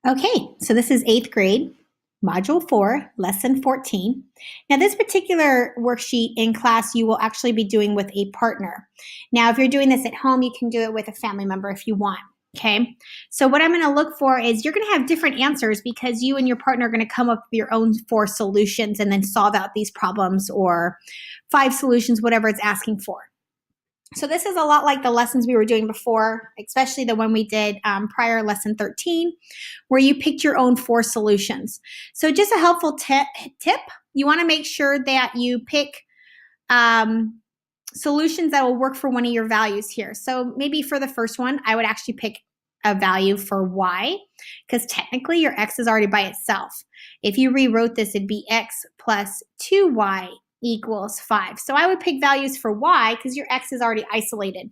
Okay, so this is 8th grade, Module 4, Lesson 14. Now, this particular worksheet in class you will actually be doing with a partner. Now, if you're doing this at home, you can do it with a family member if you want. Okay, so what I'm going to look for is you're going to have different answers because you and your partner are going to come up with your own 4 solutions and then solve out these problems or 5 solutions, whatever it's asking for. So this is a lot like the lessons we were doing before, especially the one we did prior, lesson 13, where you picked your own 4 solutions. So just a helpful tip, you want to make sure that you pick solutions that will work for one of your values here. So maybe for the first one, I would actually pick a value for y, because technically your x is already by itself. If you rewrote this, it'd be x plus 2y equals 5. So I would pick values for y because your x is already isolated.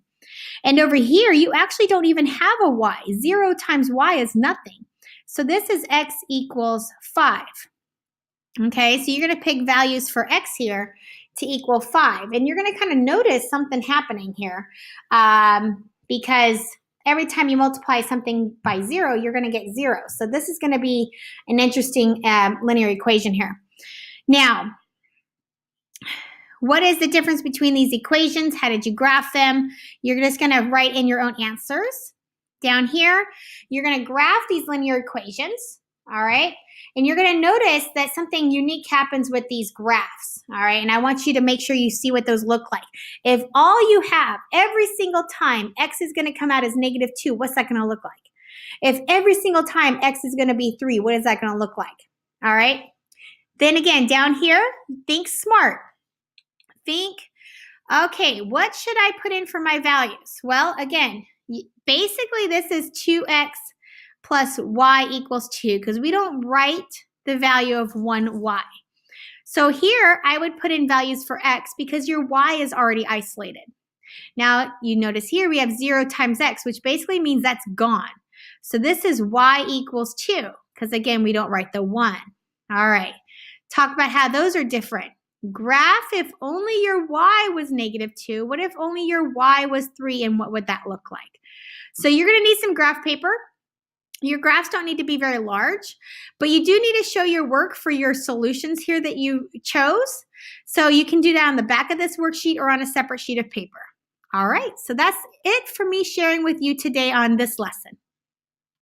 And over here, you actually don't even have a y. 0 times y is nothing. So this is x equals 5. Okay, so you're going to pick values for x here to equal 5. And you're going to kind of notice something happening here because every time you multiply something by 0, you're going to get 0. So this is going to be an interesting linear equation here. Now, what is the difference between these equations? How did you graph them? You're just going to write in your own answers. Down here, you're going to graph these linear equations, all right? And you're going to notice that something unique happens with these graphs, all right? And I want you to make sure you see what those look like. If all you have, every single time, x is going to come out as -2, what's that going to look like? If every single time x is going to be 3, what is that going to look like? All right? Then again, down here, think smart. Think, okay, what should I put in for my values? Well, again, basically this is 2x plus y equals 2 because we don't write the value of 1y. So here I would put in values for x because your y is already isolated. Now you notice here we have 0 times x, which basically means that's gone. So this is y equals 2 because again, we don't write the 1. All right, talk about how those are different. Graph if only your y was -2. What if only your y was 3, and what would that look like? So you're going to need some graph paper. Your graphs don't need to be very large, but you do need to show your work for your solutions here that you chose. So you can do that on the back of this worksheet or on a separate sheet of paper. All right, so that's it for me sharing with you today on this lesson.